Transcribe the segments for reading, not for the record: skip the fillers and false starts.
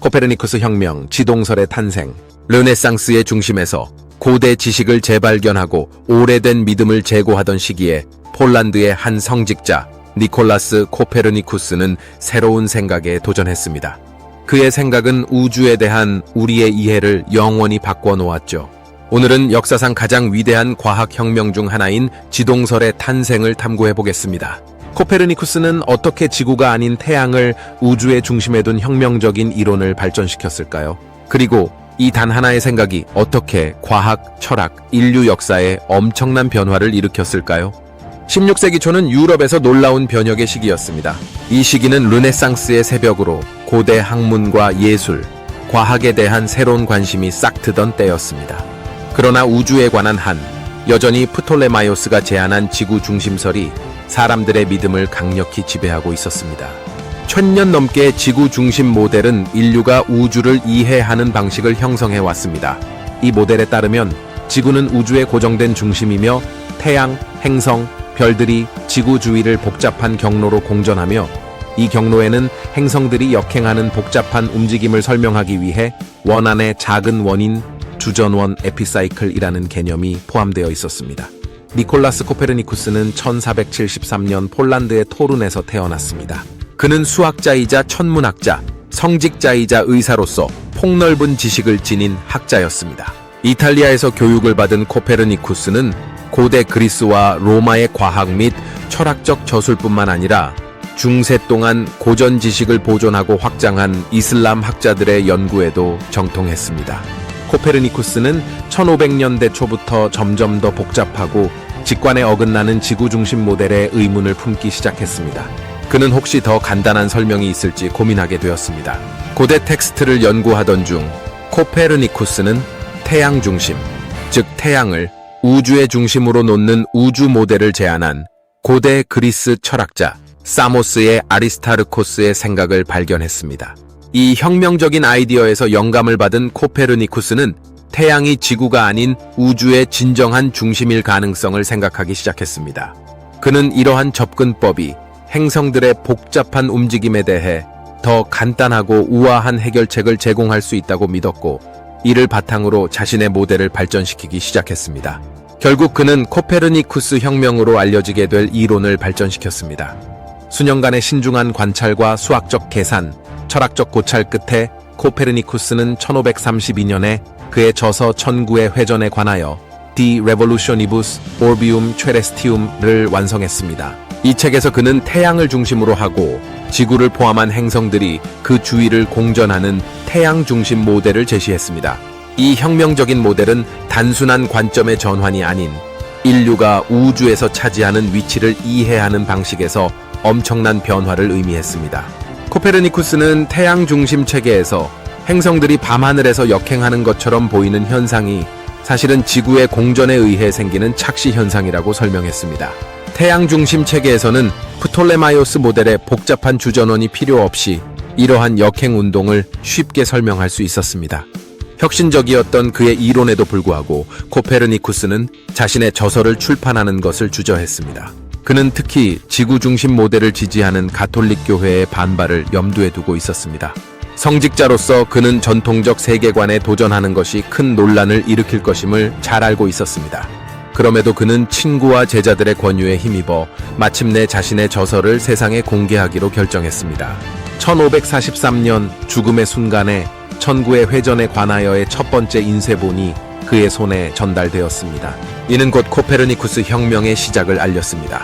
코페르니쿠스 혁명, 지동설의 탄생, 르네상스의 중심에서 고대 지식을 재발견하고 오래된 믿음을 제고하던 시기에 폴란드의 한 성직자 니콜라스 코페르니쿠스는 새로운 생각에 도전했습니다. 그의 생각은 우주에 대한 우리의 이해를 영원히 바꿔놓았죠. 오늘은 역사상 가장 위대한 과학혁명 중 하나인 지동설의 탄생을 탐구해보겠습니다. 코페르니쿠스는 어떻게 지구가 아닌 태양을 우주의 중심에 둔 혁명적인 이론을 발전시켰을까요? 그리고 이 단 하나의 생각이 어떻게 과학, 철학, 인류 역사에 엄청난 변화를 일으켰을까요? 16세기 초는 유럽에서 놀라운 변혁의 시기였습니다. 이 시기는 르네상스의 새벽으로 고대 학문과 예술, 과학에 대한 새로운 관심이 싹트던 때였습니다. 그러나 우주에 관한 여전히 프톨레마이오스가 제안한 지구 중심설이 사람들의 믿음을 강력히 지배하고 있었습니다. 1000년 넘게 지구 중심 모델은 인류가 우주를 이해하는 방식을 형성해 왔습니다. 이 모델에 따르면 지구는 우주의 고정된 중심이며 태양, 행성, 별들이 지구 주위를 복잡한 경로로 공전하며 이 경로에는 행성들이 역행하는 복잡한 움직임을 설명하기 위해 원안의 작은 원인, 주전원 에피사이클이라는 개념이 포함되어 있었습니다. 니콜라스 코페르니쿠스는 1473년 폴란드의 토룬에서 태어났습니다. 그는 수학자이자 천문학자, 성직자이자 의사로서 폭넓은 지식을 지닌 학자였습니다. 이탈리아에서 교육을 받은 코페르니쿠스는 고대 그리스와 로마의 과학 및 철학적 저술뿐만 아니라 중세 동안 고전 지식을 보존하고 확장한 이슬람 학자들의 연구에도 정통했습니다. 코페르니쿠스는 1500년대 초부터 점점 더 복잡하고 직관에 어긋나는 지구 중심 모델에 의문을 품기 시작했습니다. 그는 혹시 더 간단한 설명이 있을지 고민하게 되었습니다. 고대 텍스트를 연구하던 중 코페르니쿠스는 태양 중심, 즉 태양을 우주의 중심으로 놓는 우주 모델을 제안한 고대 그리스 철학자 사모스의 아리스타르코스의 생각을 발견했습니다. 이 혁명적인 아이디어에서 영감을 받은 코페르니쿠스는 태양이 지구가 아닌 우주의 진정한 중심일 가능성을 생각하기 시작했습니다. 그는 이러한 접근법이 행성들의 복잡한 움직임에 대해 더 간단하고 우아한 해결책을 제공할 수 있다고 믿었고, 이를 바탕으로 자신의 모델을 발전시키기 시작했습니다. 결국 그는 코페르니쿠스 혁명으로 알려지게 될 이론을 발전시켰습니다. 수년간의 신중한 관찰과 수학적 계산, 철학적 고찰 끝에 코페르니쿠스는 1532년에 그의 저서 천구의 회전에 관하여 De Revolutionibus Orbium Celestium을 완성했습니다. 이 책에서 그는 태양을 중심으로 하고 지구를 포함한 행성들이 그 주위를 공전하는 태양 중심 모델을 제시했습니다. 이 혁명적인 모델은 단순한 관점의 전환이 아닌 인류가 우주에서 차지하는 위치를 이해하는 방식에서 엄청난 변화를 의미했습니다. 코페르니쿠스는 태양 중심 체계에서 행성들이 밤하늘에서 역행하는 것처럼 보이는 현상이 사실은 지구의 공전에 의해 생기는 착시 현상이라고 설명했습니다. 태양 중심 체계에서는 프톨레마이오스 모델의 복잡한 주전원이 필요 없이 이러한 역행 운동을 쉽게 설명할 수 있었습니다. 혁신적이었던 그의 이론에도 불구하고 코페르니쿠스는 자신의 저서를 출판하는 것을 주저했습니다. 그는 특히 지구 중심 모델을 지지하는 가톨릭 교회의 반발을 염두에 두고 있었습니다. 성직자로서 그는 전통적 세계관에 도전하는 것이 큰 논란을 일으킬 것임을 잘 알고 있었습니다. 그럼에도 그는 친구와 제자들의 권유에 힘입어 마침내 자신의 저서를 세상에 공개하기로 결정했습니다. 1543년 죽음의 순간에 천구의 회전에 관하여의 첫 번째 인쇄본이 그의 손에 전달되었습니다. 이는 곧 코페르니쿠스 혁명의 시작을 알렸습니다.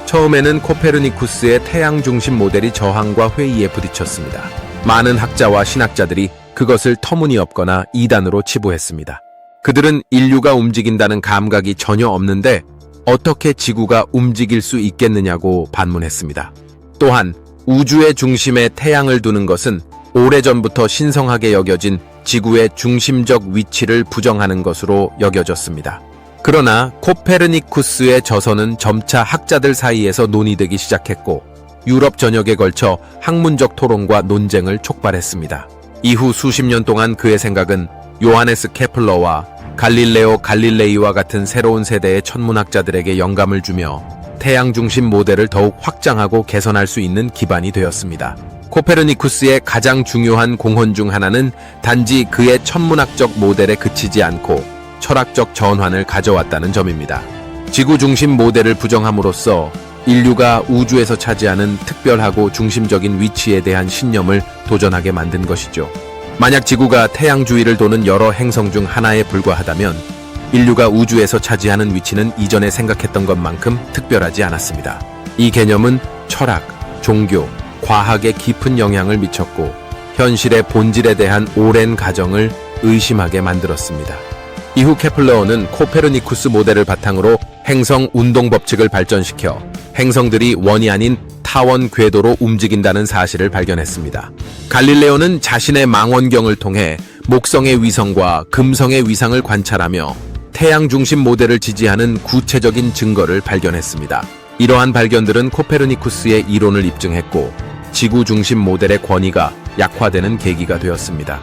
처음에는 코페르니쿠스의 태양 중심 모델이 저항과 회의에 부딪혔습니다. 많은 학자와 신학자들이 그것을 터무니없거나 이단으로 치부했습니다. 그들은 인류가 움직인다는 감각이 전혀 없는데 어떻게 지구가 움직일 수 있겠느냐고 반문했습니다. 또한 우주의 중심에 태양을 두는 것은 오래전부터 신성하게 여겨진 지구의 중심적 위치를 부정하는 것으로 여겨졌습니다. 그러나 코페르니쿠스의 저서는 점차 학자들 사이에서 논의되기 시작했고 유럽 전역에 걸쳐 학문적 토론과 논쟁을 촉발했습니다. 이후 수십 년 동안 그의 생각은 요하네스 케플러와 갈릴레오 갈릴레이와 같은 새로운 세대의 천문학자들에게 영감을 주며 태양 중심 모델을 더욱 확장하고 개선할 수 있는 기반이 되었습니다. 코페르니쿠스의 가장 중요한 공헌 중 하나는 단지 그의 천문학적 모델에 그치지 않고 철학적 전환을 가져왔다는 점입니다. 지구 중심 모델을 부정함으로써 인류가 우주에서 차지하는 특별하고 중심적인 위치에 대한 신념을 도전하게 만든 것이죠. 만약 지구가 태양 주위를 도는 여러 행성 중 하나에 불과하다면 인류가 우주에서 차지하는 위치는 이전에 생각했던 것만큼 특별하지 않았습니다. 이 개념은 철학, 종교, 과학에 깊은 영향을 미쳤고 현실의 본질에 대한 오랜 가정을 의심하게 만들었습니다. 이후 케플러는 코페르니쿠스 모델을 바탕으로 행성 운동 법칙을 발전시켜 행성들이 원이 아닌 타원 궤도로 움직인다는 사실을 발견했습니다. 갈릴레오는 자신의 망원경을 통해 목성의 위성과 금성의 위상을 관찰하며 태양 중심 모델을 지지하는 구체적인 증거를 발견했습니다. 이러한 발견들은 코페르니쿠스의 이론을 입증했고 지구 중심 모델의 권위가 약화되는 계기가 되었습니다.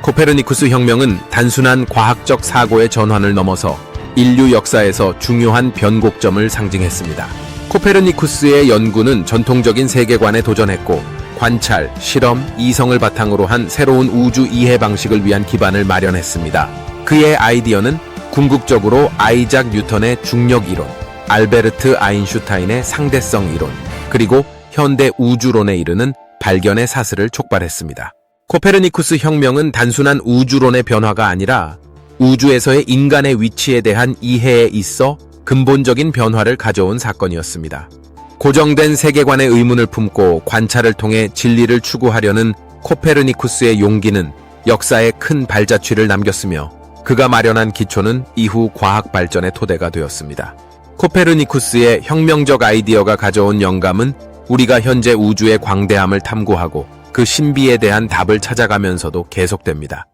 코페르니쿠스 혁명은 단순한 과학적 사고의 전환을 넘어서 인류 역사에서 중요한 변곡점을 상징했습니다. 코페르니쿠스의 연구는 전통적인 세계관에 도전했고 관찰, 실험, 이성을 바탕으로 한 새로운 우주 이해 방식을 위한 기반을 마련했습니다. 그의 아이디어는 궁극적으로 아이작 뉴턴의 중력 이론, 알베르트 아인슈타인의 상대성 이론, 그리고 현대 우주론에 이르는 발견의 사슬을 촉발했습니다. 코페르니쿠스 혁명은 단순한 우주론의 변화가 아니라 우주에서의 인간의 위치에 대한 이해에 있어 근본적인 변화를 가져온 사건이었습니다. 고정된 세계관의 의문을 품고 관찰을 통해 진리를 추구하려는 코페르니쿠스의 용기는 역사에 큰 발자취를 남겼으며 그가 마련한 기초는 이후 과학 발전의 토대가 되었습니다. 코페르니쿠스의 혁명적 아이디어가 가져온 영감은 우리가 현재 우주의 광대함을 탐구하고 그 신비에 대한 답을 찾아가면서도 계속됩니다.